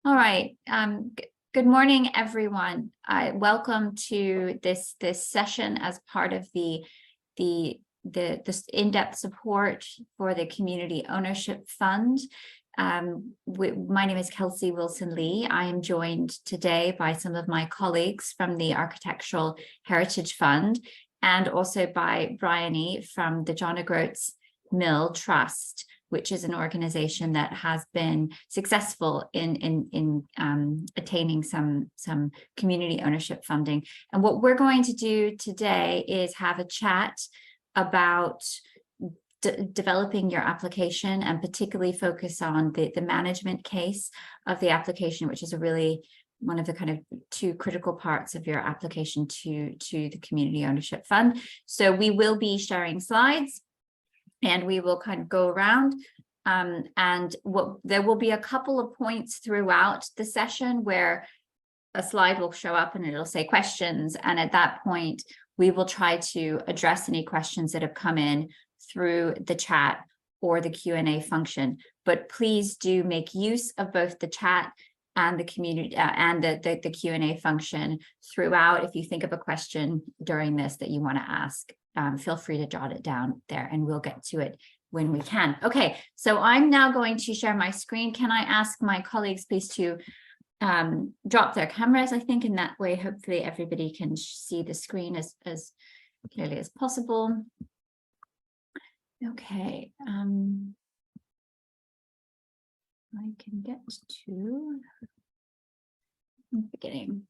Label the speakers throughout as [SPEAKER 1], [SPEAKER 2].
[SPEAKER 1] All right. Good morning, everyone. Welcome to this session as part of this in-depth support for the Community Ownership Fund. My name is Kelsey Wilson-Lee. I am joined today by some of my colleagues from the Architectural Heritage Fund and also by Bryony from the John O'Groats Mill Trust, which is an organization that has been successful in attaining some community ownership funding. And what we're going to do today is have a chat about developing your application and particularly focus on the management case of the application, which is one of the kind of two critical parts of your application to the Community Ownership Fund. So we will be sharing slides, and we will kind of go around there will be a couple of points throughout the session where a slide will show up and it'll say questions. And at that point, we will try to address any questions that have come in through the chat or the Q&A function. But please do make use of both the chat and the community and the Q&A function throughout. If you think of a question during this that you want to ask, feel free to jot it down there and we'll get to it when we can. Okay, so I'm now going to share my screen. Can I ask my colleagues please to drop their cameras? I think in that way, hopefully everybody can see the screen as clearly as possible. Okay, I can get to the beginning.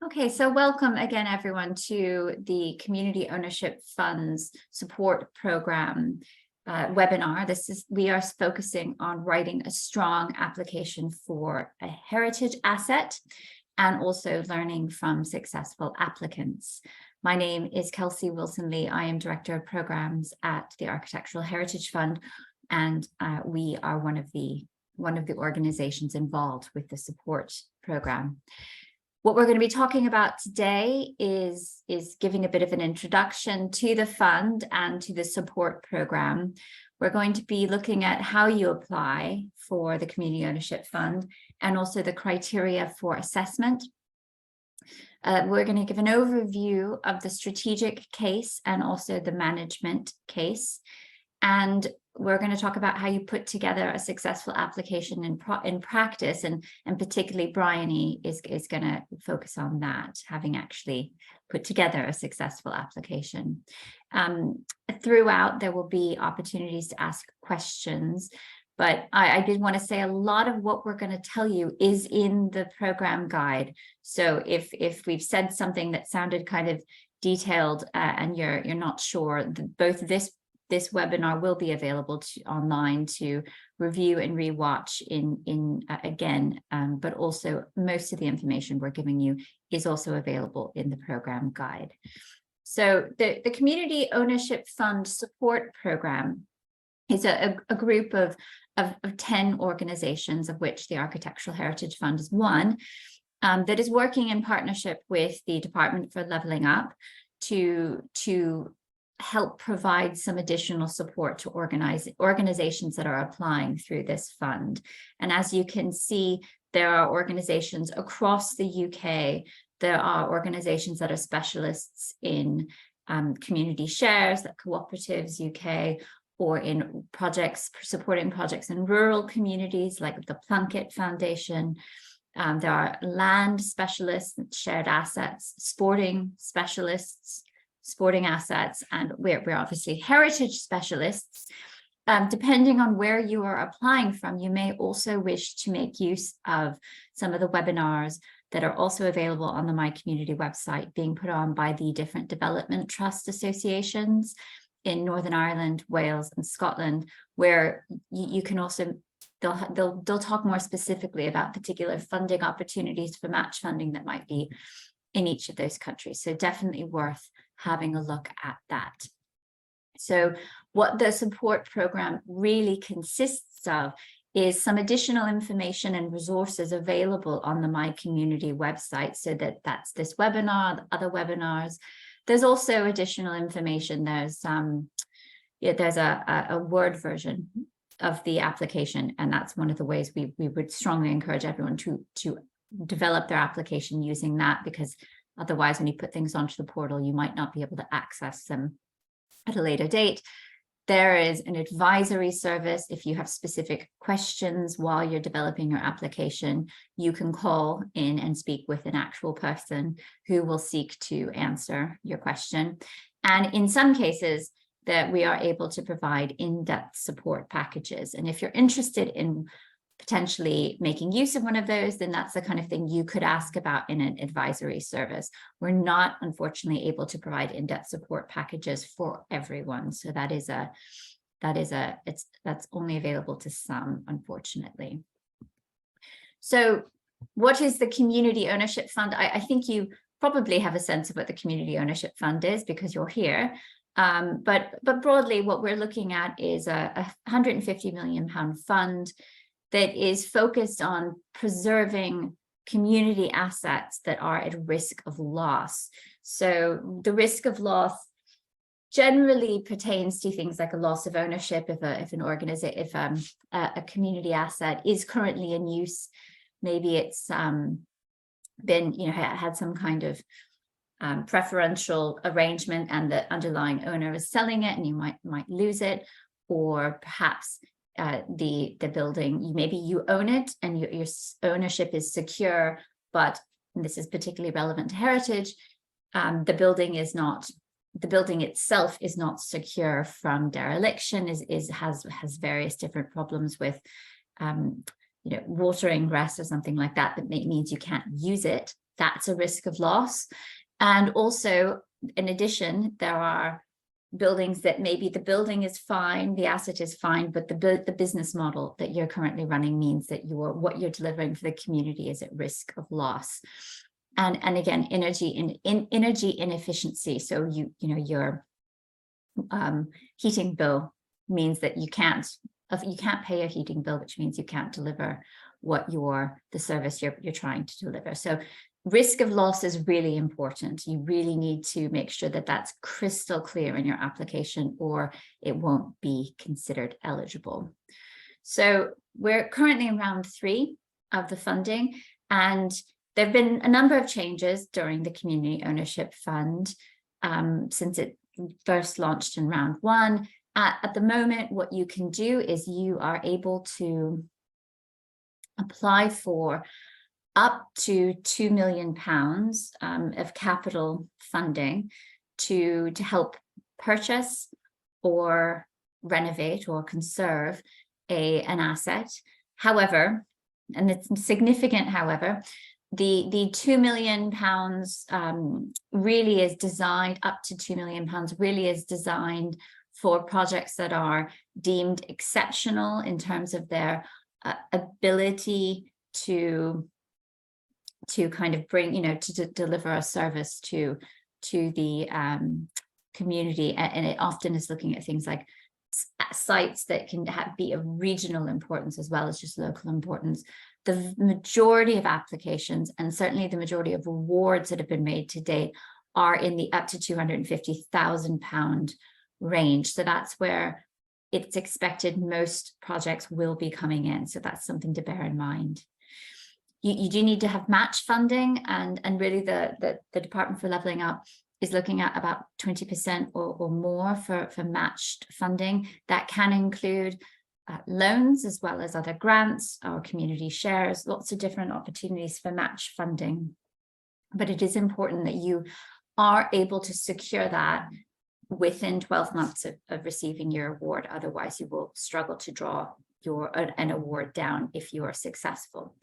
[SPEAKER 1] Okay, so welcome again, everyone, to the Community Ownership Fund's support program webinar. We are focusing on writing a strong application for a heritage asset and also learning from successful applicants. My name is Kelsey Wilson-Lee. I am Director of Programs at the Architectural Heritage Fund, and we are one of the organizations involved with the support program. What we're going to be talking about today is giving a bit of an introduction to the fund and to the support program. We're going to be looking at how you apply for the Community Ownership Fund and also the criteria for assessment. We're going to give an overview of the strategic case and also the management case. And we're going to talk about how you put together a successful application in practice, and particularly Bryony is going to focus on that, having actually put together a successful application. Throughout, there will be opportunities to ask questions, but I did want to say a lot of what we're going to tell you is in the program guide. So if we've said something that sounded kind of detailed and you're not sure, both this webinar will be available online to review and rewatch again, but also most of the information we're giving you is also available in the program guide. So the Community Ownership Fund Support Program is a group of 10 organizations, of which the Architectural Heritage Fund is one, that is working in partnership with the Department for Levelling Up to help provide some additional support to organizations that are applying through this fund. And as you can see, there are organizations across the UK. There are organizations that are specialists in community shares, like Cooperatives UK, or in supporting projects in rural communities, like the Plunkett Foundation. There are land specialists, shared assets, sporting specialists, sporting assets, and we're obviously heritage specialists. Depending on where you are applying from, you may also wish to make use of some of the webinars that are also available on the My Community website, being put on by the different development trust associations in Northern Ireland, Wales, and Scotland, where you can also, they'll talk more specifically about particular funding opportunities for match funding that might be in each of those countries. So definitely worth having a look at that. So what the support program really consists of is some additional information and resources available on the My Community website. So that's this webinar, the other webinars. There's also additional information. There's a Word version the application. And that's one of the ways we would strongly encourage everyone to develop their application using that, because otherwise when you put things onto the portal, you might not be able to access them at a later date. There is an advisory service. If you have specific questions while you're developing your application, you can call in and speak with an actual person who will seek to answer your question. And in some cases, that we are able to provide in-depth support packages. And if you're interested in potentially making use of one of those, then that's the kind of thing you could ask about in an advisory service. We're not, unfortunately, able to provide in-depth support packages for everyone. So that's only available to some, unfortunately. So what is the Community Ownership Fund? I think you probably have a sense of what the Community Ownership Fund is because you're here. But broadly, what we're looking at is a £150 million fund that is focused on preserving community assets that are at risk of loss. So the risk of loss generally pertains to things like a loss of ownership. If a community asset is currently in use, maybe it's been, had some kind of preferential arrangement and the underlying owner is selling it and you might lose it, or perhaps the building, maybe you own it and your ownership is secure, but and this is particularly relevant to heritage, the building itself is not secure from dereliction, has various different problems with water ingress or something like that means you can't use it. That's a risk of loss. And also, in addition, there are buildings that maybe the building is fine, the asset is fine, but the business model that you're currently running means that what you're delivering for the community is at risk of loss. And again, energy inefficiency. So your heating bill means that you can't pay a heating bill, which means you can't deliver the service you're trying to deliver. So risk of loss is really important. You really need to make sure that that's crystal clear in your application, or it won't be considered eligible. So we're currently in round 3 of the funding, and there have been a number of changes during the Community Ownership Fund since it first launched in round 1. At the moment, what you can do is you are able to apply for up to £2 million of capital funding to help purchase or renovate or conserve an asset. However, and it's significant, however, the £2 million really is designed, up to £2 million really is designed for projects that are deemed exceptional in terms of their ability to kind of bring, to deliver a service to the community. And it often is looking at things like sites that can be of regional importance as well as just local importance. The majority of applications, and certainly the majority of awards that have been made to date, are in the up to £250,000 range. So that's where it's expected most projects will be coming in. So that's something to bear in mind. You do need to have match funding, and really the Department for Levelling Up is looking at about 20% or more for matched funding. That can include loans as well as other grants or community shares, lots of different opportunities for match funding. But it is important that you are able to secure that within 12 months of receiving your award. Otherwise, you will struggle to draw an award down if you are successful.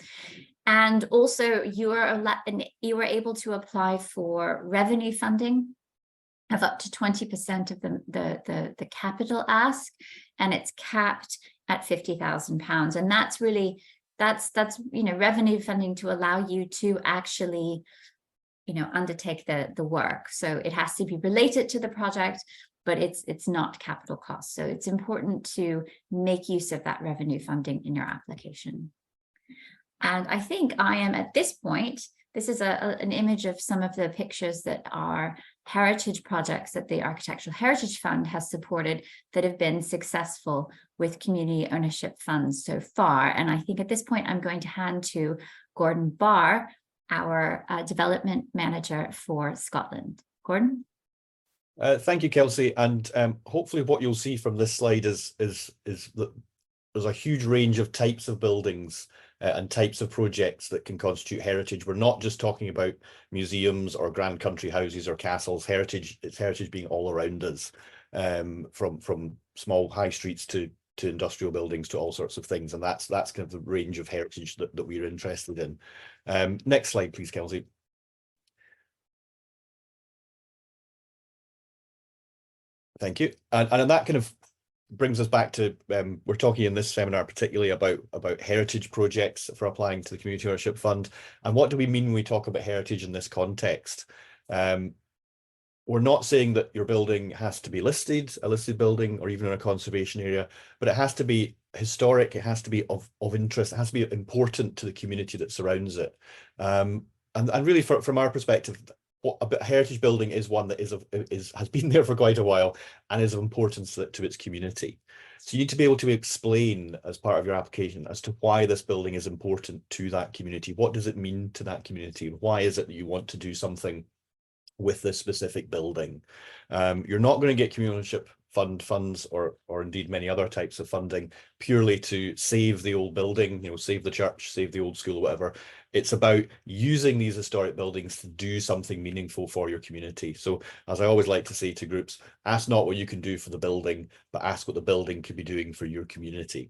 [SPEAKER 1] And also you are able to apply for revenue funding of up to 20% of the capital ask, and it's capped at £50,000. And that's really, that's revenue funding to allow you to actually undertake the work. So it has to be related to the project, but it's not capital costs. So it's important to make use of that revenue funding in your application. And I think I am at this point, this is an image of some of the pictures that are heritage projects that the Architectural Heritage Fund has supported that have been successful with community ownership funds so far. And I think at this point, I'm going to hand to Gordon Barr, our development manager for Scotland. Gordon?
[SPEAKER 2] Thank you, Kelsey. And hopefully what you'll see from this slide is that there's a huge range of types of buildings and types of projects that can constitute heritage. We're not just talking about museums or grand country houses or castles. It's heritage being all around us, from small high streets to industrial buildings to all sorts of things. And that's kind of the range of heritage that we're interested in. Next slide, please, Kelsey. Thank you. And that kind of brings us back to, we're talking in this seminar particularly about heritage projects for applying to the Community Ownership Fund. And what do we mean when we talk about heritage in this context? We're not saying that your building has to be listed, a listed building, or even in a conservation area, but it has to be historic, it has to be of interest, it has to be important to the community that surrounds it. And really from our perspective, a heritage building is one that has been there for quite a while and is of importance to its community. So you need to be able to explain as part of your application as to why this building is important to that community. What does it mean to that community? Why is it that you want to do something with this specific building? You're not going to get community ownership funds or indeed many other types of funding purely to save the old building, save the church, save the old school, or whatever. It's about using these historic buildings to do something meaningful for your community. So as I always like to say to groups, ask not what you can do for the building, but ask what the building could be doing for your community.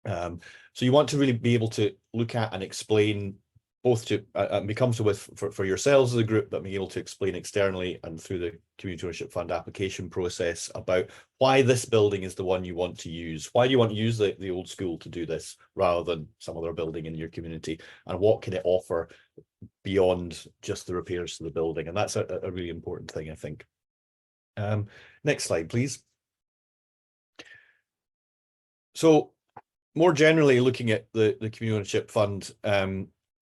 [SPEAKER 2] So you want to really be able to look at and explain both to and be comfortable with for yourselves as a group, but being able to explain externally and through the Community Ownership Fund application process about why this building is the one you want to use. Why do you want to use the old school to do this rather than some other building in your community? And what can it offer beyond just the repairs to the building? And that's a really important thing, I think. Next slide, please. So more generally, looking at the Community Ownership Fund,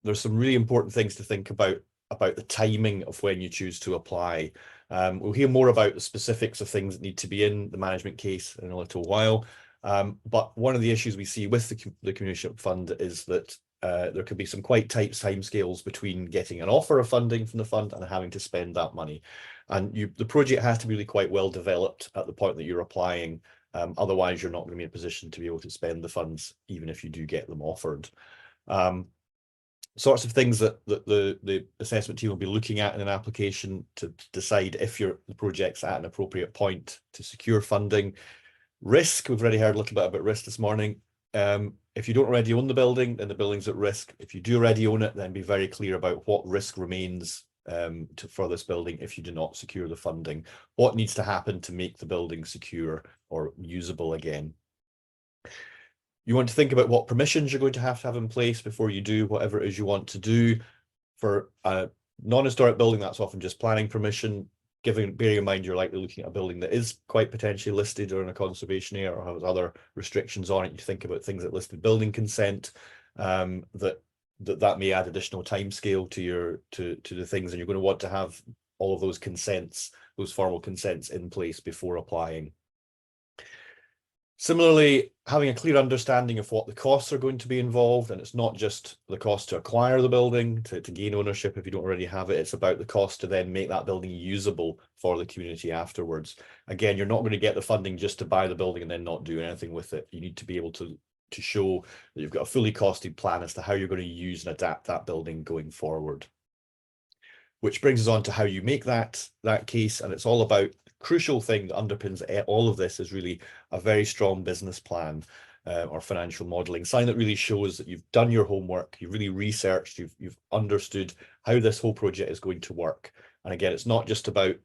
[SPEAKER 2] there's some really important things to think about the timing of when you choose to apply. We'll hear more about the specifics of things that need to be in the management case in a little while. But one of the issues we see with the Community Ownership Fund is that there could be some quite tight timescales between getting an offer of funding from the fund and having to spend that money. And the project has to be really quite well developed at the point that you're applying. Otherwise, you're not going to be in a position to be able to spend the funds, even if you do get them offered. Sorts of things that the assessment team will be looking at in an application to decide if the project's at an appropriate point to secure funding. Risk, we've already heard a little bit about risk this morning. If you don't already own the building, then the building's at risk. If you do already own it, then be very clear about what risk remains for this building if you do not secure the funding. What needs to happen to make the building secure or usable again? You want to think about what permissions you're going to have in place before you do whatever it is you want to do. For a non-historic building, that's often just planning permission. Bearing in mind you're likely looking at a building that is quite potentially listed or in a conservation area or has other restrictions on it. You think about things like listed building consent, that may add additional timescale to the things, and you're going to want to have all of those consents, those formal consents in place before applying. Similarly, having a clear understanding of what the costs are going to be involved, and it's not just the cost to acquire the building, to gain ownership if you don't already have it, it's about the cost to then make that building usable for the community afterwards. Again, you're not going to get the funding just to buy the building and then not do anything with it. You need to be able to show that you've got a fully costed plan as to how you're going to use and adapt that building going forward. Which brings us on to how you make that case, and it's all about crucial thing that underpins all of this is really a very strong business plan or financial modeling, something that really shows that you've done your homework, you've really researched, you've understood how this whole project is going to work. And again, it's not just about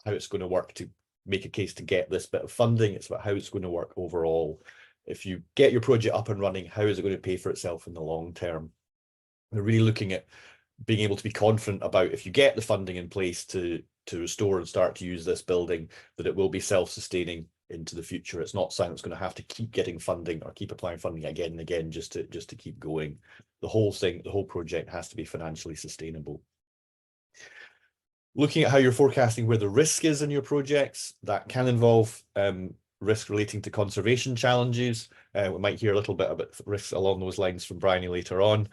[SPEAKER 2] how it's going to work to make a case to get this bit of funding, it's about how it's going to work overall. If you get your project up and running, how is it going to pay for itself in the long term? We're really looking at being able to be confident about, if you get the funding in place to restore and start to use this building, that it will be self-sustaining into the future. It's not something that's going to have to keep getting funding or keep applying funding again and again just to keep going. The whole project has to be financially sustainable. Looking at how you're forecasting where the risk is in your projects, that can involve risk relating to conservation challenges. We might hear a little bit about risks along those lines from Bryony later on.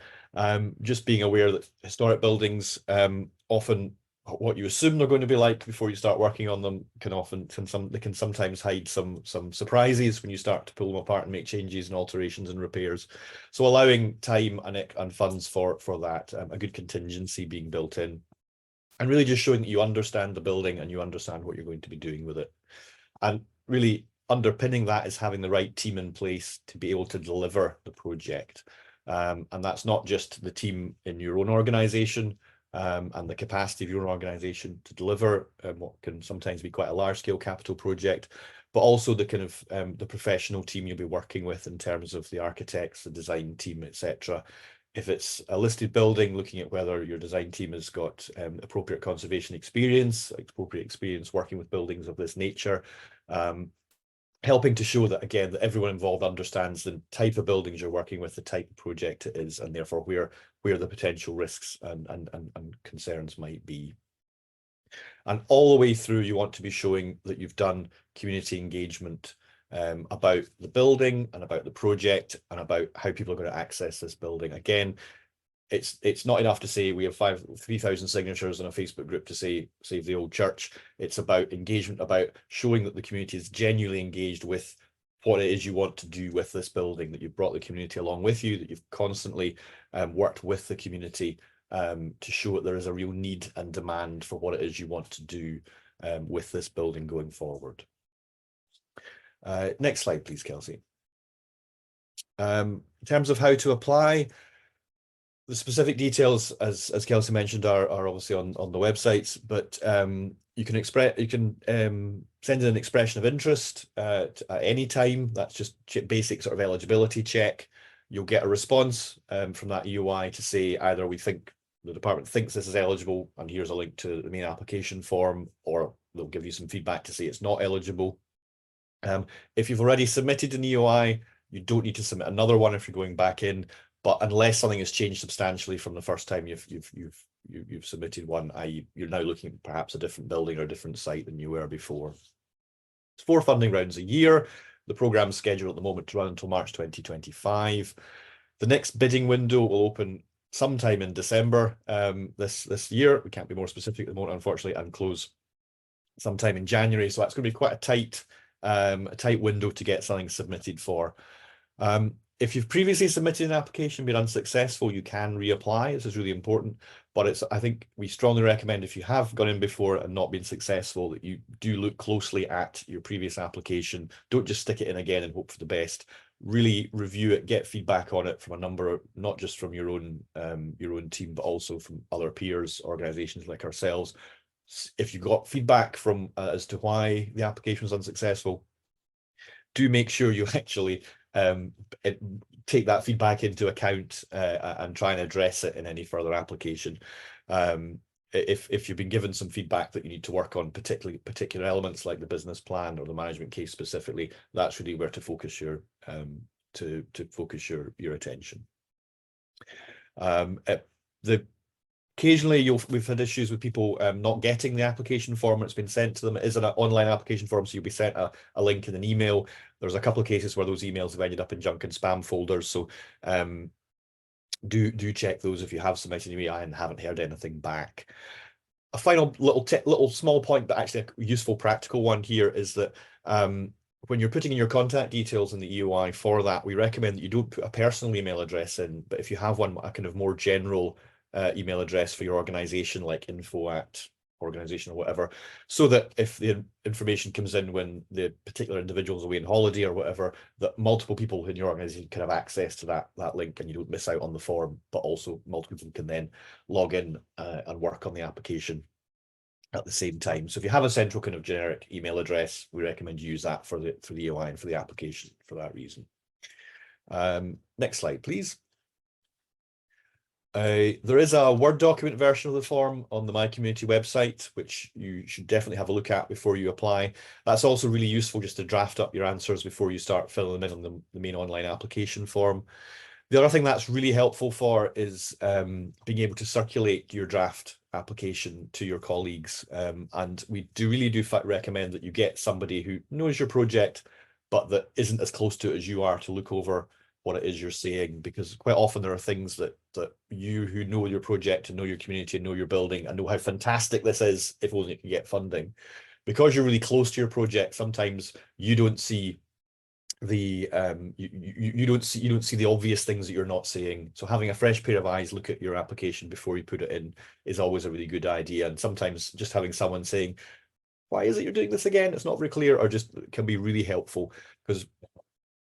[SPEAKER 2] Just being aware that historic buildings often what you assume they're going to be like before you start working on them they can sometimes hide some surprises when you start to pull them apart and make changes and alterations and repairs. So allowing time and funds for that, a good contingency being built in, and really just showing that you understand the building and you understand what you're going to be doing with it. And really underpinning that is having the right team in place to be able to deliver the project. And that's not just the team in your own organization, and the capacity of your organization to deliver what can sometimes be quite a large scale capital project, but also the kind of the professional team you'll be working with in terms of the architects, the design team, etc. If it's a listed building, looking at whether your design team has got appropriate conservation experience, appropriate experience working with buildings of this nature, helping to show that, again, that everyone involved understands the type of buildings you're working with, the type of project it is, and therefore where the potential risks and concerns might be. And all the way through, you want to be showing that you've done community engagement about the building and about the project and about how people are going to access this building. Again, it's not enough to say we have 3,000 signatures in a Facebook group to say save the old church. It's about engagement, about showing that the community is genuinely engaged with what it is you want to do with this building, that you've brought the community along with you, that you've constantly worked with the community to show that there is a real need and demand for what it is you want to do with this building going forward. Next slide, please, Kelsey. In terms of how to apply, the specific details, as Kelsey mentioned, are obviously on the websites, but you can send in an expression of interest at any time. That's just basic sort of eligibility check. You'll get a response from that EOI to say either we think the department thinks this is eligible and here's a link to the main application form, or they'll give you some feedback to say it's not eligible. If you've already submitted an EOI, you don't need to submit another one if you're going back in. But unless something has changed substantially from the first time you've submitted one, i.e. you're now looking at perhaps a different building or a different site than you were before. It's 4 funding rounds a year. The program's scheduled at the moment to run until March 2025. The next bidding window will open sometime in December this year. We can't be more specific at the moment, unfortunately, and close sometime in January. So that's going to be quite a tight window to get something submitted for. If you've previously submitted an application and been unsuccessful, you can reapply. This is really important, but I think we strongly recommend if you have gone in before and not been successful, that you do look closely at your previous application. Don't just stick it in again and hope for the best. Really review it, get feedback on it from a number, not just from your own team, but also from other peers, organizations like ourselves. If you got feedback from as to why the application was unsuccessful, do make sure you actually take that feedback into account and try and address it in any further application. If you've been given some feedback that you need to work on particular elements like the business plan or the management case specifically, that's really where to focus your your attention. Occasionally we've had issues with people not getting the application form when it's been sent to them. It is an online application form, so you'll be sent a link in an email. There's a couple of cases where those emails have ended up in junk and spam folders, so do check those if you have submitted an email and haven't heard anything back. A final little small point, but actually a useful practical one here, is that when you're putting in your contact details in the EOI for that, we recommend that you don't put a personal email address in, but if you have one, a kind of more general email address for your organization, like info@organization or whatever, so that if the information comes in when the particular individual's away on holiday or whatever, that multiple people in your organization can have access to that link and you don't miss out on the form, but also multiple people can then log in and work on the application at the same time. So if you have a central kind of generic email address, we recommend you use that for the EOI and for the application for that reason. Next slide, please. There is a Word document version of the form on the My Community website, which you should definitely have a look at before you apply. That's also really useful just to draft up your answers before you start filling them in on the main online application form. The other thing that's really helpful for is being able to circulate your draft application to your colleagues. And we really do recommend that you get somebody who knows your project but that isn't as close to it as you are to look over what it is you're saying, because quite often there are things that you who know your project and know your community and know your building and know how fantastic this is, if only you can get funding. Because you're really close to your project, sometimes you don't see the you don't see the obvious things that you're not seeing. So having a fresh pair of eyes look at your application before you put it in is always a really good idea. And sometimes just having someone saying, why is it you're doing this again? It's not very clear, or just can be really helpful, because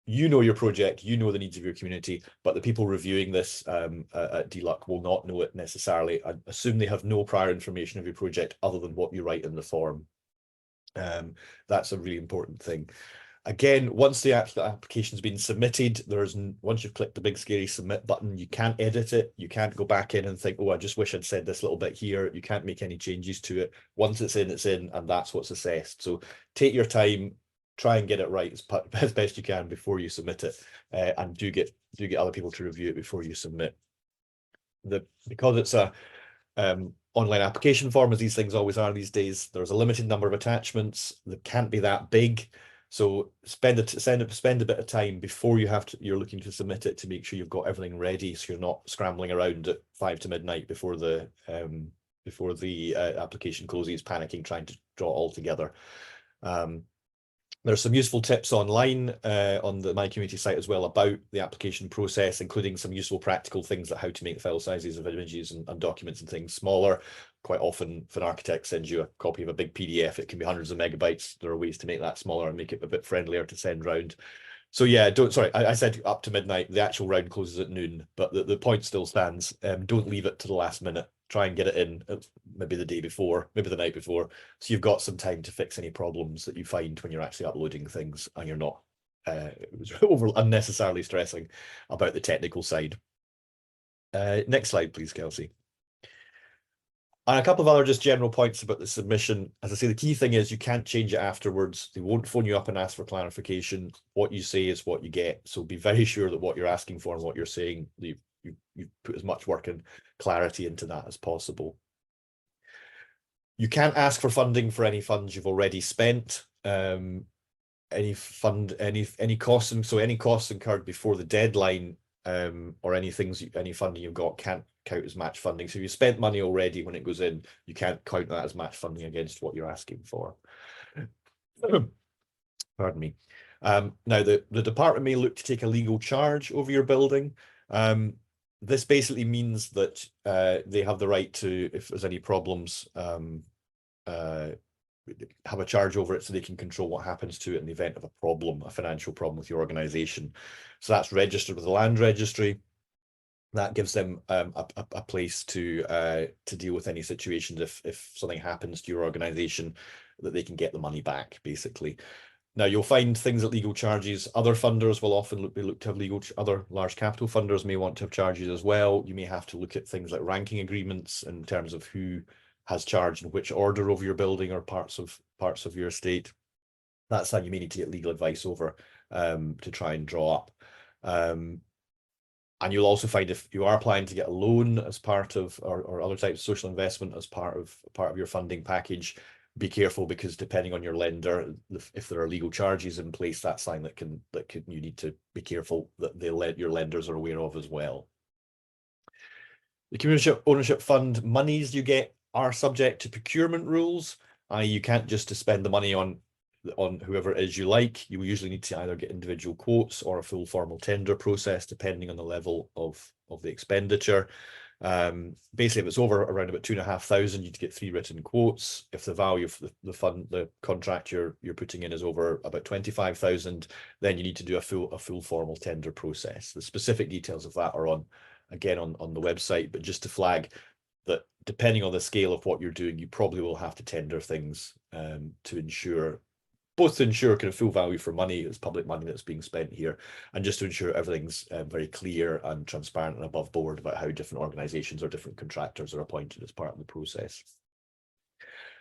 [SPEAKER 2] you know your project, you know the needs of your community, but the people reviewing this at DLUC will not know it necessarily. I assume they have no prior information of your project other than what you write in the form. That's a really important thing. Again, once the application's been submitted, once you've clicked the big scary submit button, you can't edit it. You can't go back in and think, oh, I just wish I'd said this little bit here. You can't make any changes to it. Once it's in, and that's what's assessed. So take your time, try and get it right as best you can before you submit it, and do get other people to review it before you submit. Because it's a online application form, as these things always are these days, there's a limited number of attachments that can't be that big. So spend a bit of time before you're looking to submit it to make sure you've got everything ready, so you're not scrambling around at 5 to midnight before the application closes, panicking, trying to draw it all together. There's some useful tips online on the My Community site as well about the application process, including some useful practical things like how to make the file sizes of images and documents and things smaller. Quite often, if an architect sends you a copy of a big PDF, it can be hundreds of megabytes. There are ways to make that smaller and make it a bit friendlier to send round. So yeah, I said up to midnight. The actual round closes at noon, but the point still stands. Don't leave it to the last minute. Try and get it in maybe the day before, maybe the night before, so you've got some time to fix any problems that you find when you're actually uploading things and you're not unnecessarily stressing about the technical side. Next slide, please, Kelsey. And a couple of other just general points about the submission. As I say, the key thing is you can't change it afterwards. They won't phone you up and ask for clarification. What you say is what you get. So be very sure that what you're asking for and what you're saying, you put as much work and clarity into that as possible. You can't ask for funding for any funds you've already spent. Any costs, and so any costs incurred before the deadline, or any funding you've got can't count as match funding. So if you spent money already when it goes in, you can't count that as match funding against what you're asking for. Pardon me. Now the department may look to take a legal charge over your building. This basically means that they have the right to, if there's any problems, have a charge over it, so they can control what happens to it in the event of a problem, a financial problem with your organization. So that's registered with the land registry. That gives them a place to deal with any situations if something happens to your organization, that they can get the money back, basically. Now you'll find things at legal charges. Other funders will often look to have other large capital funders may want to have charges as well. You may have to look at things like ranking agreements in terms of who has charge in which order over your building or parts of your estate. That's how you may need to get legal advice over to try and draw up. And you'll also find, if you are planning to get a loan as part of, or other types of social investment as part of your funding package, be careful, because depending on your lender, if there are legal charges in place, that's something that you need to be careful that your lenders are aware of as well. The community ownership fund monies you get are subject to procurement rules. You can't just spend the money on whoever it is you like. You usually need to either get individual quotes or a full formal tender process, depending on the level of the expenditure. Basically, if it's over around about 2,500, you'd get 3 written quotes. If the value of the contract you're putting in is over about 25,000, then you need to do a full formal tender process. The specific details of that are on the website, but just to flag that depending on the scale of what you're doing, you probably will have to tender things to ensure kind of full value for money. It's public money that's being spent here, and just to ensure everything's very clear and transparent and above board about how different organizations or different contractors are appointed as part of the process.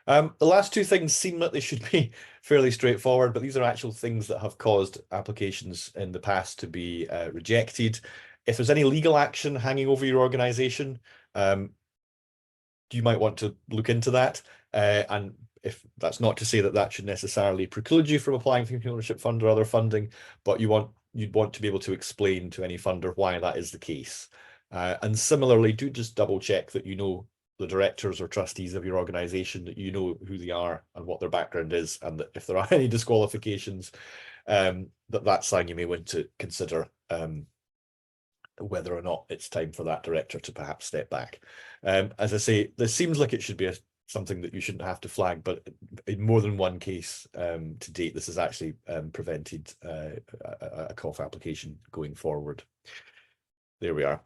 [SPEAKER 2] The last two things seem like they should be fairly straightforward, but these are actual things that have caused applications in the past to be rejected. If there's any legal action hanging over your organization, you might want to look into that. And if that's not to say that that should necessarily preclude you from applying for community ownership fund or other funding, but you'd want to be able to explain to any funder why that is the case. And similarly, do just double check that you know the directors or trustees of your organization, that you know who they are and what their background is, and that if there are any disqualifications, that sign you may want to consider whether or not it's time for that director to perhaps step back. As I say, this seems like it should be something that you shouldn't have to flag, but in more than one case to date, this has actually prevented a COF application going forward. There we are.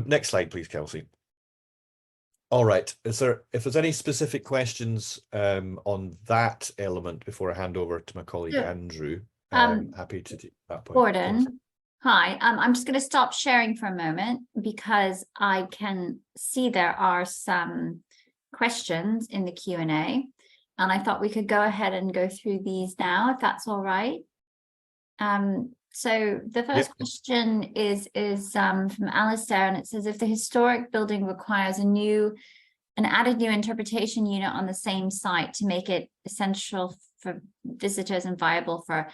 [SPEAKER 2] Next slide, please, Kelsey. All right. If there's any specific questions on that element before I hand over to my colleague Andrew, happy to take that point.
[SPEAKER 1] Gordon, hi. I'm just going to stop sharing for a moment because I can see there are some questions in the Q&A, and I thought we could go ahead and go through these now, if that's all right. So the first question is from Alistair, and it says, if the historic building requires an added new interpretation unit on the same site to make it essential for visitors and viable for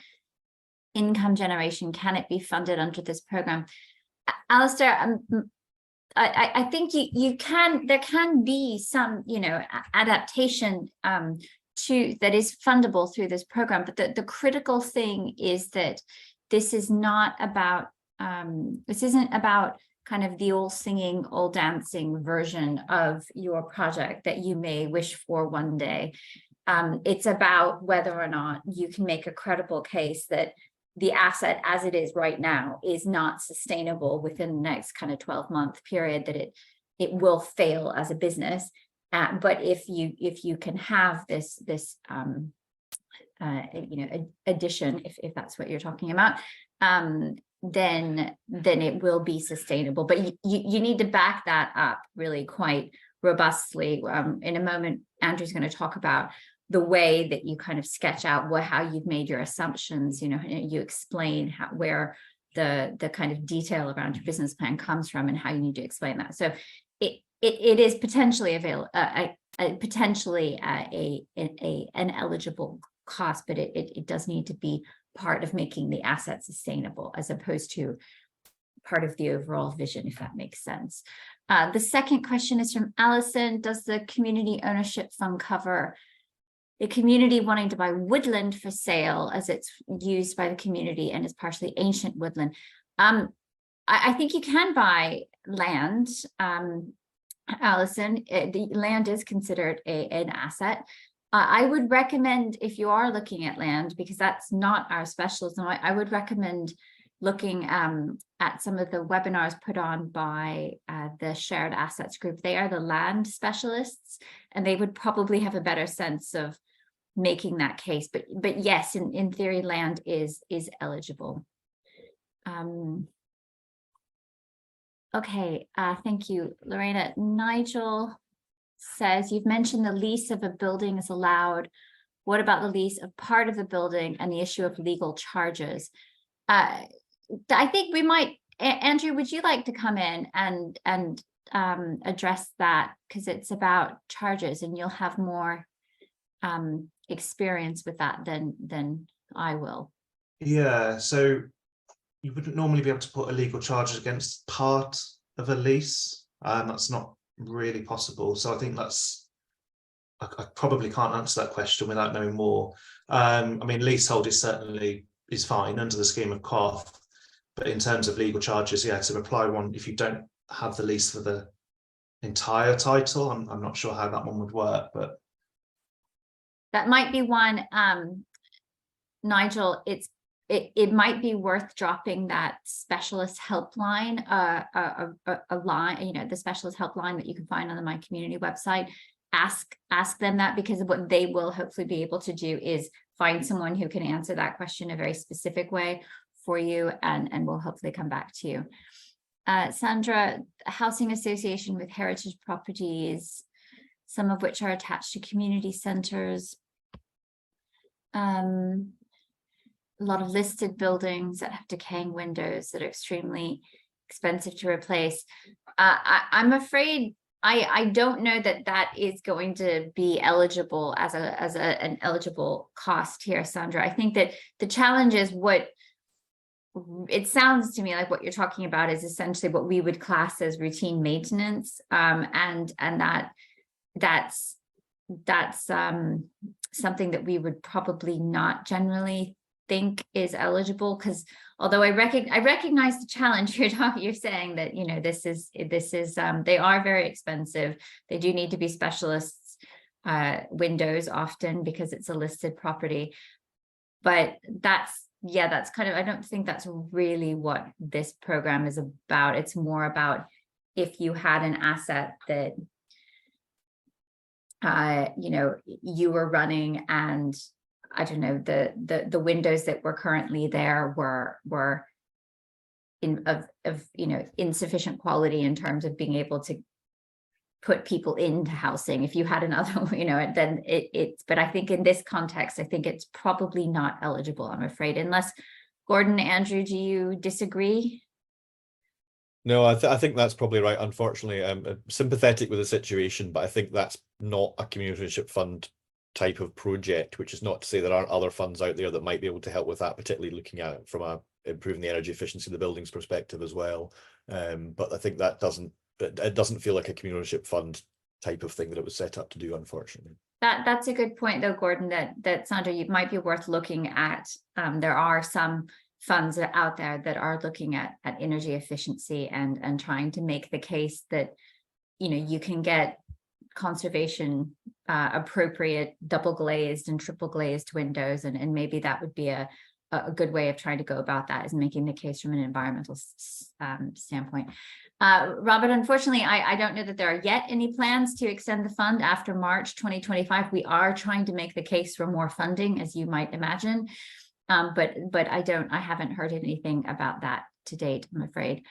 [SPEAKER 1] income generation, can it be funded under this program? Alistair, I think there can be some, adaptation that is fundable through this program, but the critical thing is that this is not about, this isn't about kind of the old singing, old dancing version of your project that you may wish for one day. It's about whether or not you can make a credible case that the asset as it is right now is not sustainable within the next kind of 12-month period, that it will fail as a business. But if you can have this addition, if that's what you're talking about, then it will be sustainable. But you need to back that up really quite robustly. In a moment, Andrew's going to talk about the way that you kind of sketch out how you've made your assumptions. You explain where the kind of detail around your business plan comes from and how you need to explain that. So it is potentially available, potentially an eligible cost, but it does need to be part of making the asset sustainable as opposed to part of the overall vision, if that makes sense. The second question is from Alison. Does the community ownership fund cover a community wanting to buy woodland for sale as it's used by the community and is partially ancient woodland? I think you can buy land, Alison. The land is considered an asset. I would recommend, if you are looking at land, because that's not our specialism, I would recommend looking at some of the webinars put on by the Shared Assets Group. They are the land specialists, and they would probably have a better sense of making that case. But yes, in theory, land is eligible. Okay, thank you, Lorena. Nigel says, you've mentioned the lease of a building is allowed. What about the lease of part of the building and the issue of legal charges? I think we might, Andrew, would you like to come in and address that? Because it's about charges and you'll have more experience with that than I will.
[SPEAKER 3] Yeah, so you wouldn't normally be able to put a legal charge against part of a lease. That's not really possible. So I think I probably can't answer that question without knowing more. I mean, leasehold is fine under the scheme of COF, but in terms of legal charges, yeah, to apply one if you don't have the lease for the entire title, I'm not sure how that one would work, but
[SPEAKER 1] that might be one, Nigel. It might be worth dropping that specialist helpline, a line, the specialist helpline that you can find on the My Community website. Ask them that, because what they will hopefully be able to do is find someone who can answer that question in a very specific way for you, and will hopefully come back to you. Sandra, housing association with heritage properties, some of which are attached to community centers. A lot of listed buildings that have decaying windows that are extremely expensive to replace. I'm afraid, I don't know that that is going to be eligible as an eligible cost here, Sandra. I think that the challenge is what it sounds to me like what you're talking about is essentially what we would class as routine maintenance, and that's something that we would probably not generally think is eligible, because although I recognize the challenge you're saying that, you know, this is they are very expensive. They do need to be specialists windows often because it's a listed property. But that's kind of, I don't think that's really what this program is about. It's more about if you had an asset that you know, you were running, and I don't know, the windows that were currently there were of you know, insufficient quality in terms of being able to put people into housing. If you had another, you know, then it's, but I think in this context, I think it's probably not eligible, I'm afraid, unless Gordon, Andrew, do you disagree?
[SPEAKER 2] No, I think that's probably right. Unfortunately, I'm sympathetic with the situation, but I think that's not a community ownership fund type of project, which is not to say there aren't other funds out there that might be able to help with that, particularly looking at it from improving the energy efficiency of the buildings perspective as well. But I think that it doesn't feel like a community ownership fund type of thing that it was set up to do, unfortunately.
[SPEAKER 1] That's a good point though, Gordon, that Sandra, you might be worth looking at. There are some funds out there that are looking at energy efficiency and trying to make the case that, you know, you can get conservation appropriate double glazed and triple glazed windows, and maybe that would be a good way of trying to go about that, is making the case from an environmental standpoint. Robert, unfortunately, I don't know that there are yet any plans to extend the fund after March 2025. We are trying to make the case for more funding, as you might imagine. But I haven't heard anything about that to date, I'm afraid.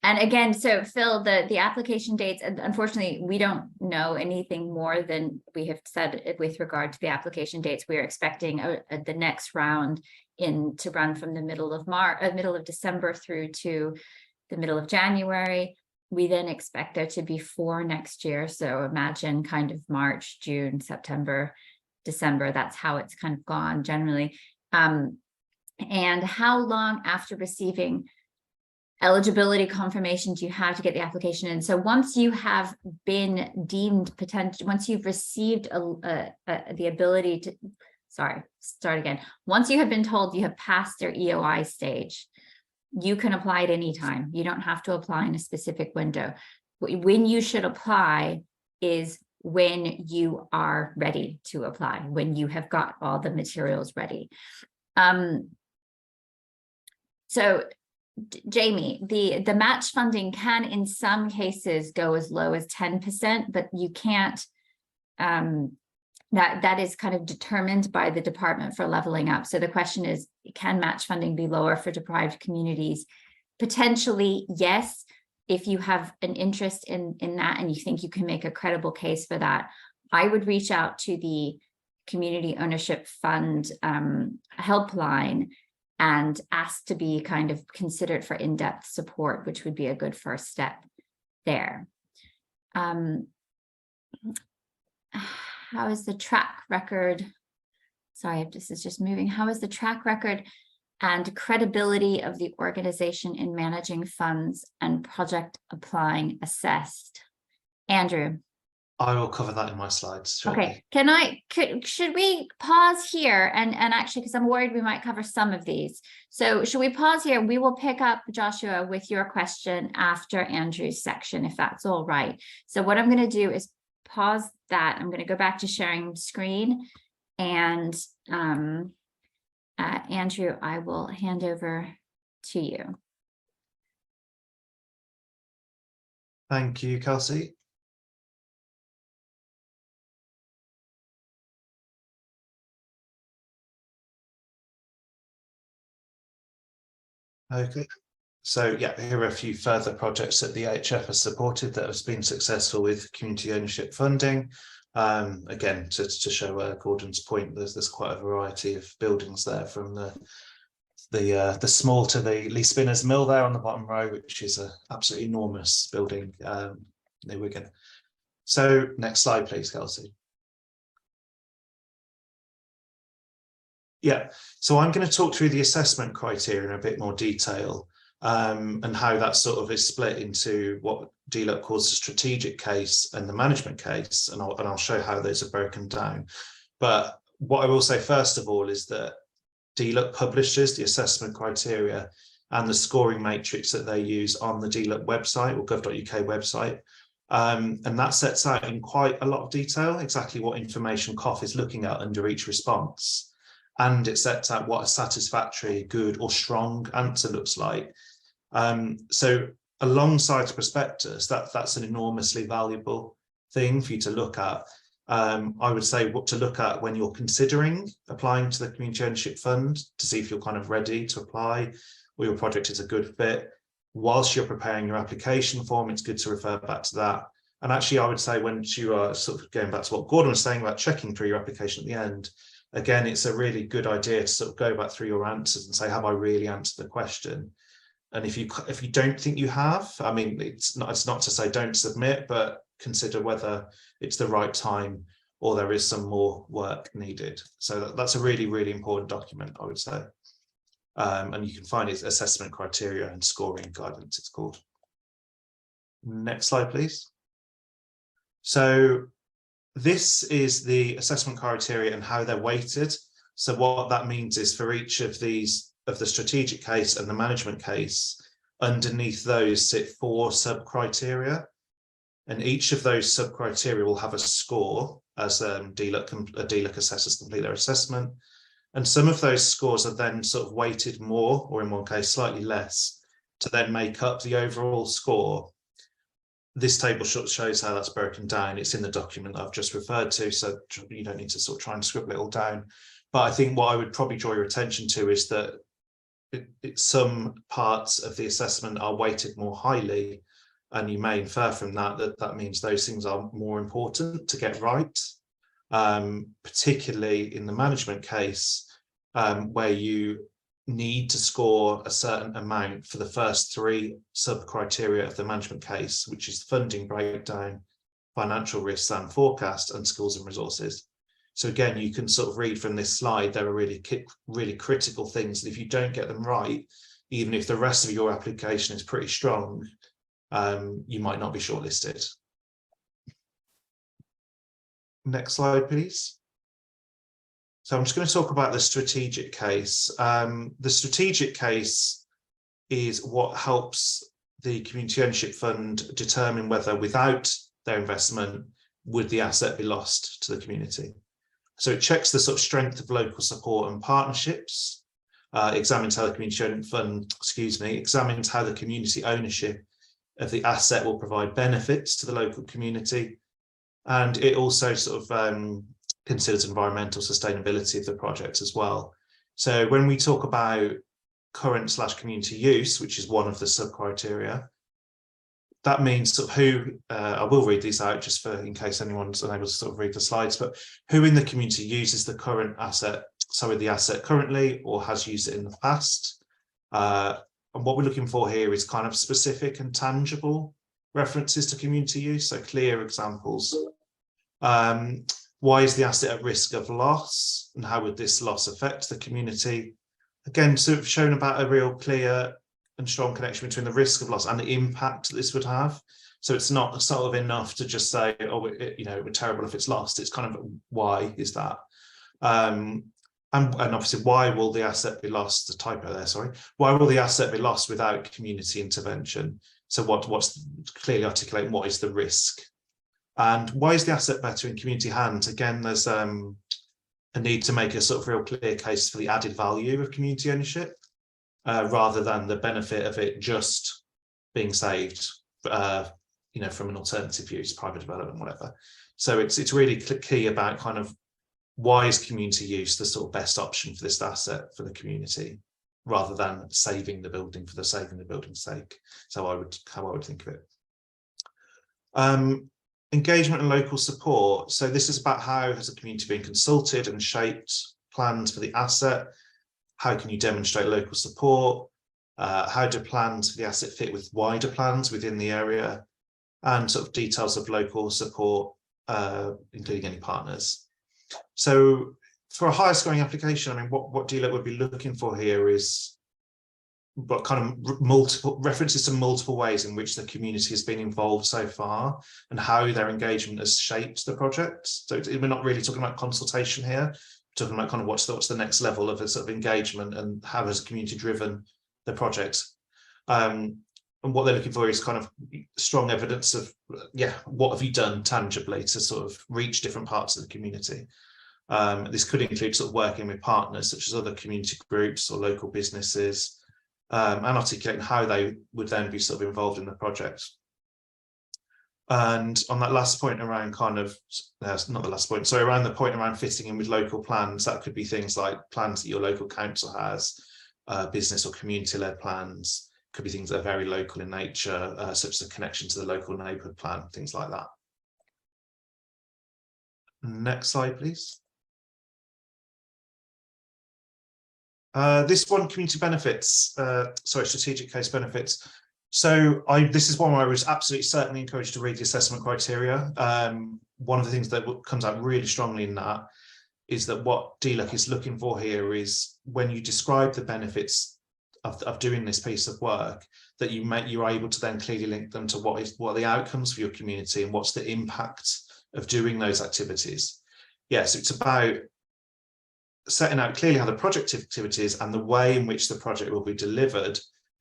[SPEAKER 1] And again, so Phil, the application dates, and unfortunately, we don't know anything more than we have said with regard to the application dates. We are expecting the next round to run from the middle of December through to the middle of January. We then expect there to be 4 next year. So imagine kind of March, June, September, December. That's how it's kind of gone generally. And how long after receiving eligibility confirmation do you have to get the application in? So once you have been deemed potential, once you've received the ability to, once you have been told you have passed your EOI stage, you can apply at any time. You don't have to apply in a specific window. When you should apply is when you are ready to apply, when you have got all the materials ready. So Jamie, the match funding can in some cases go as low as 10%, but you can't, that is kind of determined by the Department for Leveling Up. So the question is, can match funding be lower for deprived communities? Potentially, yes. If you have an interest in that and you think you can make a credible case for that, I would reach out to the Community Ownership Fund helpline and ask to be kind of considered for in-depth support, which would be a good first step there. How is the track record? Sorry, this is just moving. How is the track record and credibility of the organization in managing funds and project applying assessed? Andrew.
[SPEAKER 3] I will cover that in my slides shortly.
[SPEAKER 1] Okay, should we pause here and actually, because I'm worried we might cover some of these. So should we pause here? We will pick up, Joshua, with your question after Andrew's section, if that's all right. So what I'm going to do is pause that. I'm going to go back to sharing screen, and Andrew, I will hand over to you.
[SPEAKER 3] Thank you, Kelsey. Okay, so yeah, here are a few further projects that the AHF has supported that have been successful with community ownership funding. Again, to show Gordon's point, there's quite a variety of buildings there, from the small to the Lee Spinner's Mill there on the bottom row, which is an absolutely enormous building. There we go. So next slide, please, Kelsey. Yeah, so I'm going to talk through the assessment criteria in a bit more detail, and how that sort of is split into what DLUHC calls the strategic case and the management case, and I'll show how those are broken down. But what I will say first of all is that DLUHC publishes the assessment criteria and the scoring matrix that they use on the DLUHC website or gov.uk website. And that sets out in quite a lot of detail exactly what information COF is looking at under each response. And it sets out what a satisfactory, good or strong answer looks like. So alongside the prospectus, that's an enormously valuable thing for you to look at. I would say what to look at when you're considering applying to the Community Ownership Fund to see if you're kind of ready to apply or your project is a good fit. Whilst you're preparing your application form, it's good to refer back to that. And actually, I would say when you are sort of going back to what Gordon was saying about checking through your application at the end, again, it's a really good idea to sort of go back through your answers and say, have I really answered the question? And if you don't think you have, I mean, it's not to say don't submit, but consider whether it's the right time or there is some more work needed. So that's a really, really important document, I would say. And you can find its assessment criteria and scoring guidance, it's called. Next slide, please. So this is the assessment criteria and how they're weighted. So what that means is for each of these, of the strategic case and the management case, underneath those sit 4 sub-criteria. And each of those sub-criteria will have a score as DLUHC assessors complete their assessment. And some of those scores are then sort of weighted more, or in one case slightly less, to then make up the overall score. This table shows how that's broken down. It's in the document I've just referred to, so you don't need to sort of try and scribble it all down. But I think what I would probably draw your attention to is that some parts of the assessment are weighted more highly, and you may infer from that that means those things are more important to get right, particularly in the management case, where you need to score a certain amount for the first 3 sub-criteria of the management case, which is funding breakdown, financial risks and forecast, and skills and resources. So again, you can sort of read from this slide, there are really critical things that if you don't get them right, even if the rest of your application is pretty strong, you might not be shortlisted. Next slide, please. So I'm just going to talk about the strategic case. The strategic case is what helps the Community Ownership Fund determine whether without their investment, would the asset be lost to the community. So it checks the sort of strength of local support and partnerships, examines how the Community Ownership Fund, examines how the community ownership of the asset will provide benefits to the local community. And it also sort of considers environmental sustainability of the project as well. So when we talk about current/community use, which is one of the sub-criteria, that means sort of who, I will read these out just for in case anyone's unable to sort of read the slides, but who in the community uses the current asset, the asset currently or has used it in the past. And what we're looking for here is kind of specific and tangible references to community use, so clear examples. Why is the asset at risk of loss, and how would this loss affect the community? Again, sort of shown about a real clear and strong connection between the risk of loss and the impact this would have. So it's not sort of enough to just say, oh, it would be terrible if it's lost. It's kind of why is that? And obviously, why will the asset be lost? The typo there, sorry. Why will the asset be lost without community intervention? So what's clearly articulating what is the risk? And why is the asset better in community hands? Again, there's a need to make a sort of real clear case for the added value of community ownership, rather than the benefit of it just being saved, from an alternative use, private development, whatever. So it's really key about kind of why is community use the sort of best option for this asset for the community, rather than saving the building for the saving the building's sake. So how I would think of it. Engagement and local support. So this is about how has the community been consulted and shaped plans for the asset? How can you demonstrate local support? How do plans for the asset fit with wider plans within the area? and sort of details of local support, including any partners. So for a higher scoring application, I mean, what DLEP would be looking for here is what kind of multiple references to multiple ways in which the community has been involved so far and how their engagement has shaped the project. So we're not really talking about consultation here, we're talking about kind of what's the next level of a sort of engagement and how has the community driven the project. And what they're looking for is kind of strong evidence of, yeah, what have you done tangibly to sort of reach different parts of the community. This could include sort of working with partners such as other community groups or local businesses, and articulating how they would then be sort of involved in the project. And on that last point around kind of, not the last point, sorry, around the point around fitting in with local plans, that could be things like plans that your local council has, business or community-led plans, could be things that are very local in nature, such as a connection to the local neighbourhood plan, things like that. Next slide, please. This one, community benefits, strategic case benefits. So this is one where I was absolutely certainly encouraged to read the assessment criteria. One of the things that comes out really strongly in that is that what DLEC is looking for here is when you describe the benefits of doing this piece of work, that you're able to then clearly link them to what are the outcomes for your community and what's the impact of doing those activities. Yes, it's about setting out clearly how the project activities and the way in which the project will be delivered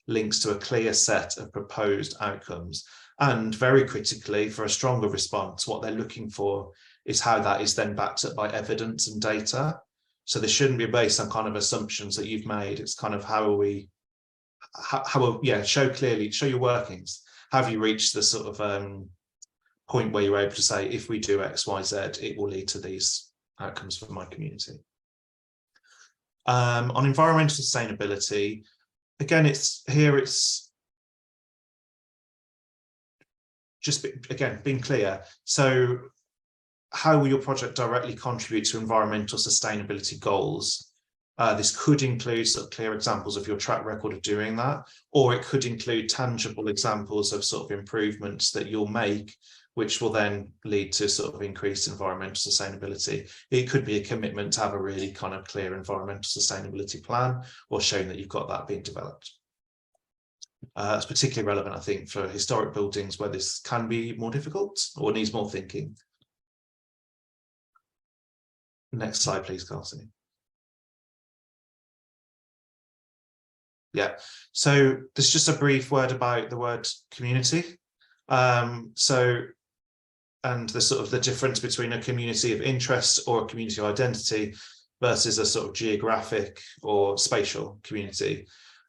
[SPEAKER 3] links to a clear set of proposed outcomes. And very critically, for a stronger response, what they're looking for is how that is then backed up by evidence and data. So this shouldn't be based on kind of assumptions that you've made. It's kind of show your workings. Have you reached the sort of point where you're able to say, if we do X, Y, Z, it will lead to these outcomes for my community. On environmental sustainability, again, it's just, again, being clear. So how will your project directly contribute to environmental sustainability goals? This could include sort of clear examples of your track record of doing that, or it could include tangible examples of sort of improvements that you'll make, which will then lead to sort of increased environmental sustainability. It could be a commitment to have a really kind of clear environmental sustainability plan, or showing that you've got that being developed. It's particularly relevant, I think, for historic buildings where this can be more difficult or needs more thinking. Next slide, please, Kelsey. Yeah, so there's just a brief word about the word community. And the sort of the difference between a community of interest or a community of identity versus a sort of geographic or spatial community.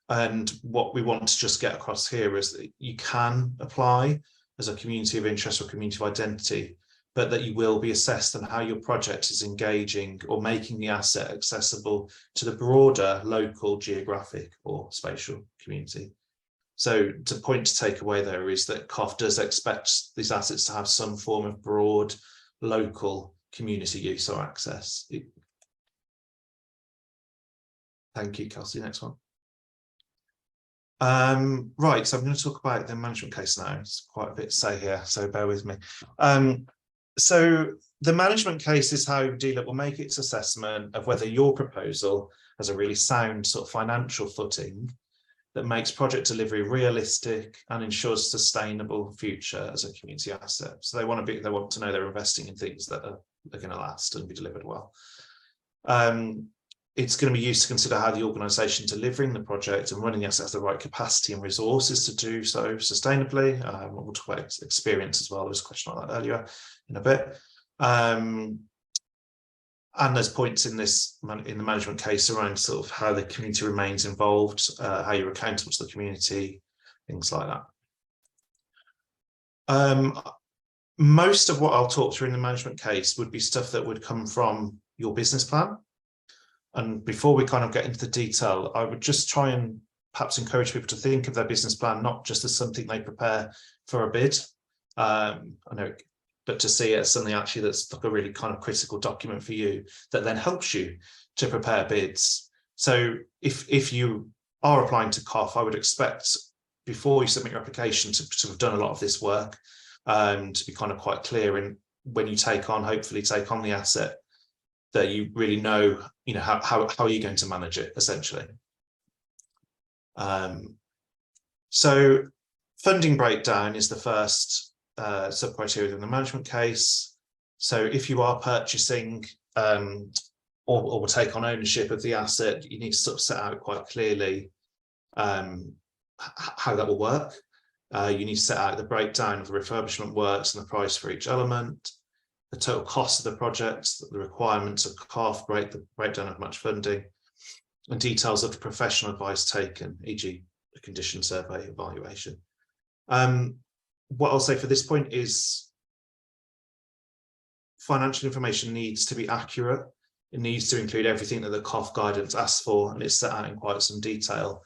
[SPEAKER 3] And what we want to just get across here is that you can apply as a community of interest or community of identity, but that you will be assessed on how your project is engaging or making the asset accessible to the broader local, geographic or spatial community. So the point to take away there is that COF does expect these assets to have some form of broad local community use or access. Thank you, Kelsey. Next one. Right, so I'm going to talk about the management case now. It's quite a bit to say here, so bear with me. So the management case is how DLEP will make its assessment of whether your proposal has a really sound sort of financial footing that makes project delivery realistic and ensures sustainable future as a community asset. So they want to know they're investing in things that are going to last and be delivered well. It's going to be used to consider how the organisation delivering the project and running the asset has the right capacity and resources to do so sustainably. We'll talk about experience as well. There was a question like that earlier in a bit. And there's points in the management case around sort of how the community remains involved, how you're accountable to the community, things like that. Most of what I'll talk through in the management case would be stuff that would come from your business plan. And before we kind of get into the detail, I would just try and perhaps encourage people to think of their business plan not just as something they prepare for a bid, but to see it as something actually that's like a really kind of critical document for you that then helps you to prepare bids. So if you are applying to COF, I would expect before you submit your application to have done a lot of this work. to be kind of quite clear in when you hopefully take on the asset, that you really know, how are you going to manage it, essentially. So funding breakdown is the first sub-criteria in the management case. So if you are purchasing or will take on ownership of the asset, you need to sort of set out quite clearly how that will work. You need to set out the breakdown of the refurbishment works and the price for each element, the total cost of the project, the requirements of COF, the breakdown of match funding, and details of the professional advice taken, e.g. the condition survey evaluation. What I'll say for this point is financial information needs to be accurate. It needs to include everything that the COF guidance asks for, and it's set out in quite some detail.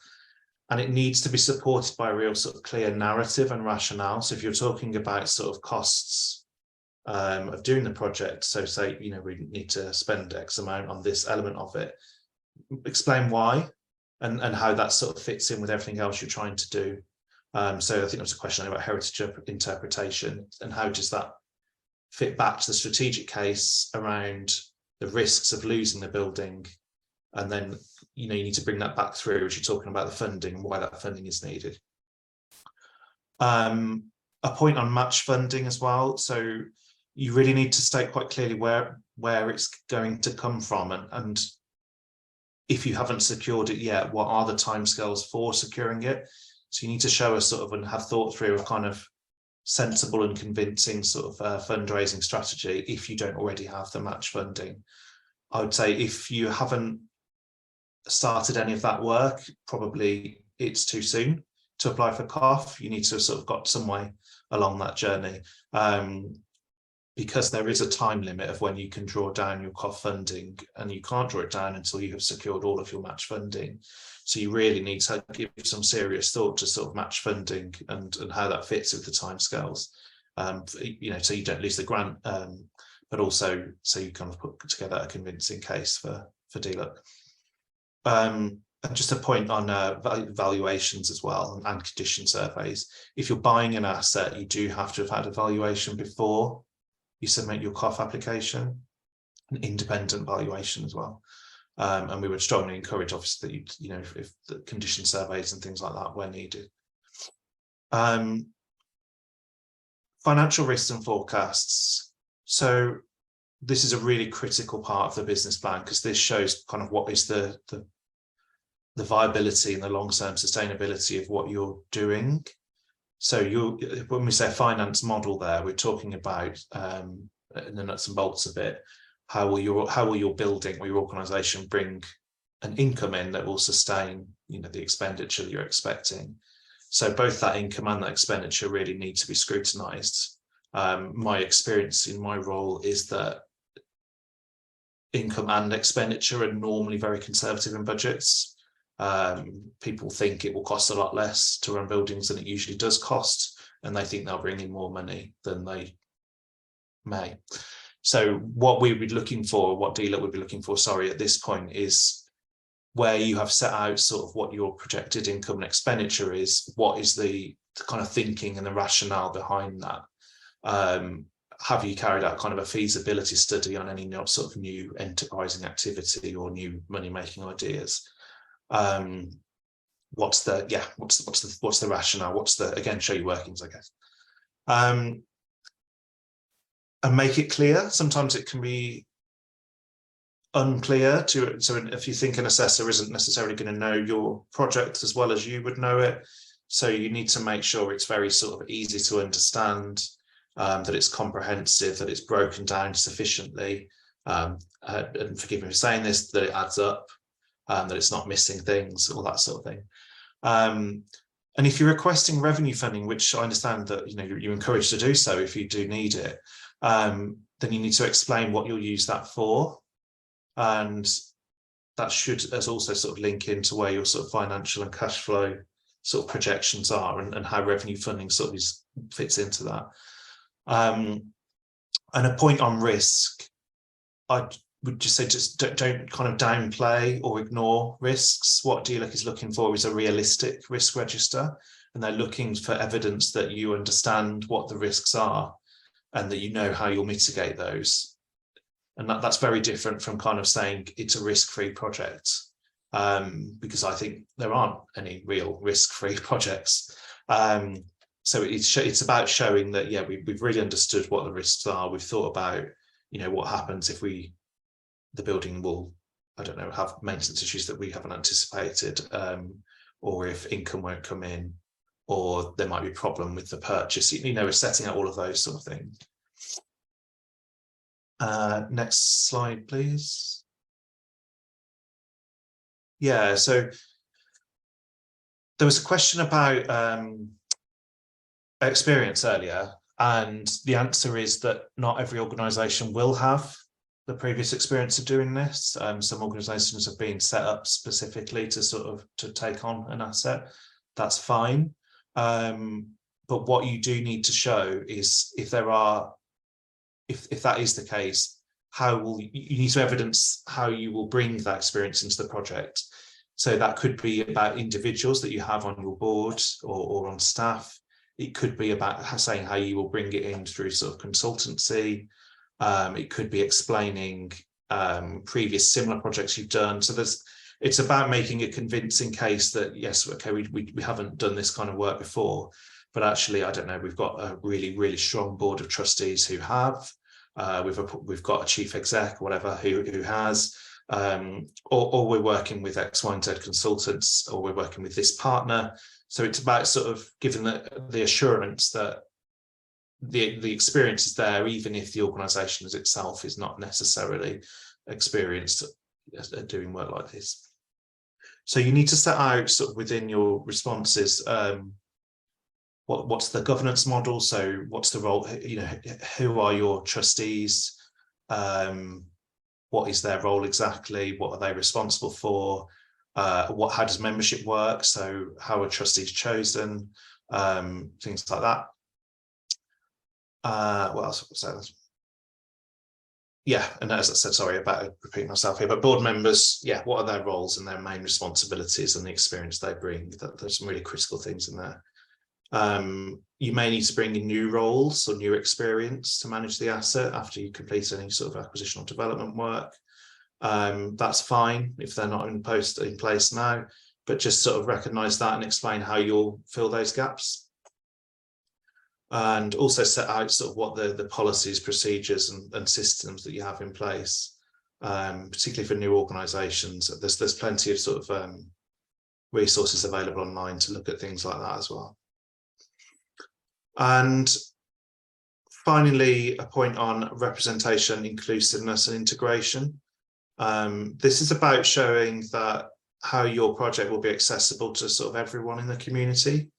[SPEAKER 3] And it needs to be supported by a real sort of clear narrative and rationale. So if you're talking about sort of costs of doing the project, so say, we need to spend X amount on this element of it, explain why and how that sort of fits in with everything else you're trying to do. So I think there was a question about heritage interpretation and how does that fit back to the strategic case around the risks of losing the building, and then you need to bring that back through as you're talking about the funding and why that funding is needed. A point on match funding as well. So you really need to state quite clearly where it's going to come from, and if you haven't secured it yet, what are the timescales for securing it? So you need to show us sort of and have thought through a kind of sensible and convincing sort of fundraising strategy if you don't already have the match funding. I would say if you haven't started any of that work, probably it's too soon to apply for COF. You need to have sort of got some way along that journey, because there is a time limit of when you can draw down your COF funding, and you can't draw it down until you have secured all of your match funding. So you really need to give some serious thought to sort of match funding and how that fits with the timescales, so you don't lose the grant, but also so you kind of put together a convincing case for DLUC. And just a point on valuations as well and condition surveys. If you're buying an asset, you do have to have had a valuation before you submit your COF application, an independent valuation as well. And we would strongly encourage, obviously, that if the condition surveys and things like that were needed. Financial risks and forecasts. So this is a really critical part of the business plan, because this shows kind of what is the viability and the long-term sustainability of what you're doing. So when we say finance model there, we're talking about the nuts and bolts of it. How will your building or your organisation bring an income in that will sustain, the expenditure that you're expecting? So both that income and that expenditure really need to be scrutinised. My experience in my role is that income and expenditure are normally very conservative in budgets. People think it will cost a lot less to run buildings than it usually does cost, and they think they'll bring in more money than they may. So what we would be looking for, what DLUC would be looking for, at this point, is where you have set out sort of what your projected income and expenditure is, what is the kind of thinking and the rationale behind that? Have you carried out kind of a feasibility study on any sort of new enterprising activity or new money-making ideas? What's the rationale? Again, show your workings, I guess. And make it clear. Sometimes it can be unclear so if you think an assessor isn't necessarily going to know your project as well as you would know it, so you need to make sure it's very sort of easy to understand, that it's comprehensive, that it's broken down sufficiently, and forgive me for saying this, that it adds up, that it's not missing things, all that sort of thing. And if you're requesting revenue funding, which I understand that you're encouraged to do so if you do need it, then you need to explain what you'll use that for, and that should also sort of link into where your sort of financial and cash flow sort of projections are, and how revenue funding sort of fits into that. And a point on risk, I would just say don't kind of downplay or ignore risks. What DLUC is looking for is a realistic risk register, and they're looking for evidence that you understand what the risks are and that you know how you'll mitigate those. And that's very different from kind of saying it's a risk-free project, because I think there aren't any real risk-free projects. So it's about showing that, yeah, we've really understood what the risks are. We've thought about, you know, what happens if the building will, I don't know, have maintenance issues that we haven't anticipated, or if income won't come in, or there might be a problem with the purchase. You know, we're setting out all of those sort of things. Next slide, please. Yeah, so there was a question about experience earlier, and the answer is that not every organisation will have the previous experience of doing this. Some organisations have been set up specifically to take on an asset. That's fine. But what you do need to show is if that is the case, you need to evidence how you will bring that experience into the project. So that could be about individuals that you have on your board or on staff. It could be about saying how you will bring it in through sort of consultancy. It could be explaining previous similar projects you've done. So it's about making a convincing case that, yes, okay, we haven't done this kind of work before, but actually, I don't know, we've got a really, really strong board of trustees who have, we've got a chief exec or whatever who has, or we're working with X, Y, and Z consultants, or we're working with this partner. So it's about sort of giving the assurance that the experience is there, even if the organisation as itself is not necessarily experienced at doing work like this. So you need to set out sort of within your responses, what's the governance model? So what's the role, you know, who are your trustees? What is their role exactly? What are they responsible for? How does membership work? So how are trustees chosen? Things like that. What else was that? Yeah, and as I said, sorry about repeating myself here, but board members, yeah, what are their roles and their main responsibilities and the experience they bring? There's some really critical things in there. You may need to bring in new roles or new experience to manage the asset after you complete any sort of acquisition or development work. That's fine if they're not in place now, but just sort of recognise that and explain how you'll fill those gaps. And also set out sort of what the policies, procedures and systems that you have in place, particularly for new organisations. There's plenty of sort of resources available online to look at things like that as well. And finally, a point on representation, inclusiveness and integration. This is about showing that how your project will be accessible to sort of everyone in the community.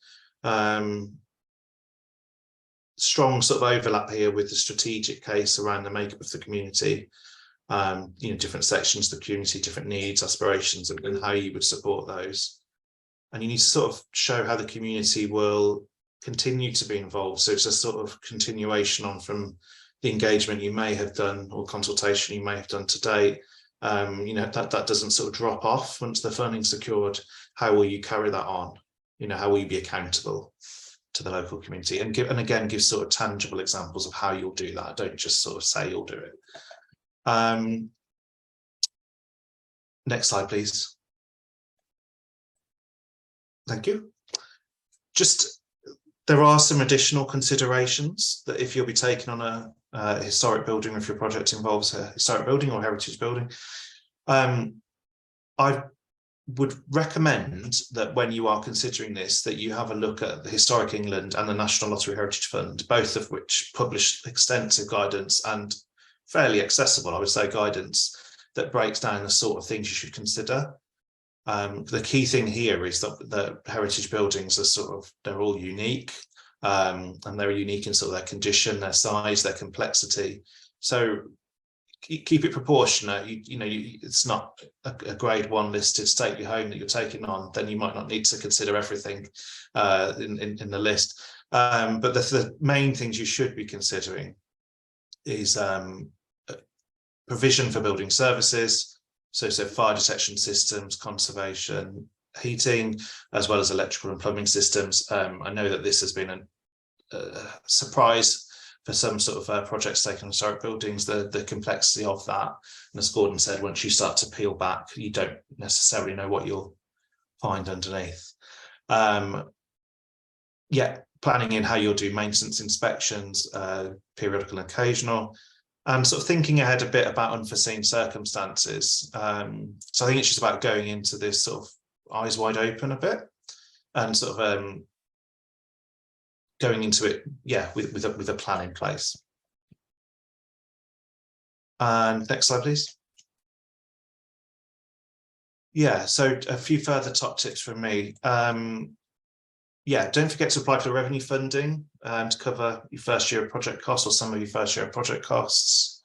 [SPEAKER 3] Strong sort of overlap here with the strategic case around the makeup of the community, you know, different sections of the community, different needs, aspirations, and how you would support those. And you need to sort of show how the community will continue to be involved. So it's a sort of continuation on from the engagement you may have done or consultation you may have done to date. You know, that doesn't sort of drop off once the funding's secured. How will you carry that on? You know, how will you be accountable to the local community, and again give sort of tangible examples of how you'll do that. Don't just sort of say you'll do it. Next slide, please. Thank you. Just, there are some additional considerations that if you'll be taking on a historic building, if your project involves a historic building or heritage building, I would recommend that when you are considering this, that you have a look at the Historic England and the National Lottery Heritage Fund, both of which publish extensive guidance and fairly accessible, I would say, guidance that breaks down the sort of things you should consider. The key thing here is that the heritage buildings are sort of, they're all unique, and they're unique in sort of their condition, their size, their complexity. So keep it proportionate. You know, it's not a grade 1 listed stately home that you're taking on, then you might not need to consider everything in the list. But the main things you should be considering is provision for building services, so fire detection systems, conservation, heating, as well as electrical and plumbing systems. I know that this has been a surprise for some sort of projects taken on historic buildings, the complexity of that. And as Gordon said, once you start to peel back, you don't necessarily know what you'll find underneath. Yeah, planning in how you'll do maintenance inspections, periodical and occasional, and sort of thinking ahead a bit about unforeseen circumstances. So I think it's just about going into this sort of eyes wide open a bit, and sort of going into it, yeah, with a plan in place. And next slide, please. Yeah, so a few further top tips from me. Yeah, don't forget to apply for revenue funding to cover your first year of project costs, or some of your first year of project costs.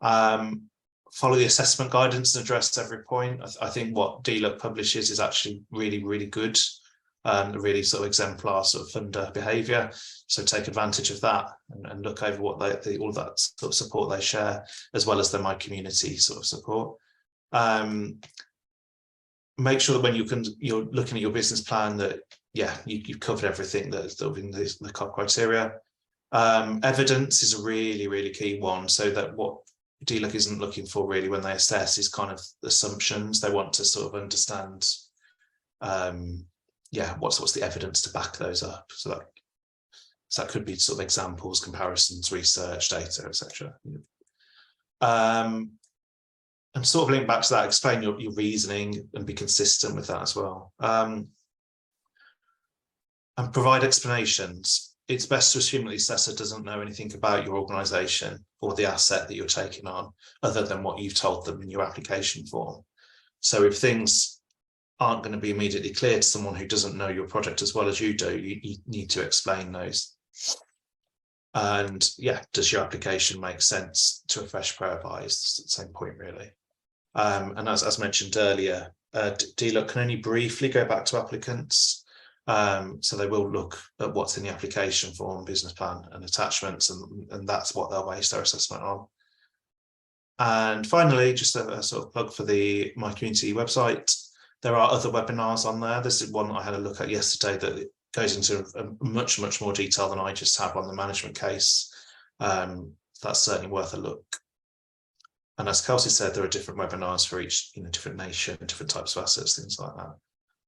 [SPEAKER 3] Follow the assessment guidance and address every point. I think what DLUC publishes is actually really, really good. A really sort of exemplar sort of funder behaviour. So take advantage of that and look over what all that sort of support they share, as well as the My Community sort of support. Make sure that when you're looking at your business plan that, yeah, you've covered everything that's in the COF criteria. Evidence is a really, really key one, so that what DLUC isn't looking for really when they assess is kind of assumptions. They want to sort of understand yeah, what's the evidence to back those up. So that could be sort of examples, comparisons, research, data, etc. And sort of link back to that, explain your reasoning and be consistent with that as well. And provide explanations. It's best to assume that the assessor doesn't know anything about your organisation or the asset that you're taking on, other than what you've told them in your application form. So if things aren't going to be immediately clear to someone who doesn't know your project as well as you do, you need to explain those. And yeah, does your application make sense to a fresh pair of eyes? It's the same point really. And as mentioned earlier, DLUC can only briefly go back to applicants. So they will look at what's in the application form, business plan and attachments, and that's what they'll base their assessment on. And finally, just a sort of plug for the My Community website. There are other webinars on there. This is one I had a look at yesterday that goes into much more detail than I just have on the management case. That's certainly worth a look. And as Kelsey said, there are different webinars for each, different nation, different types of assets, things like that.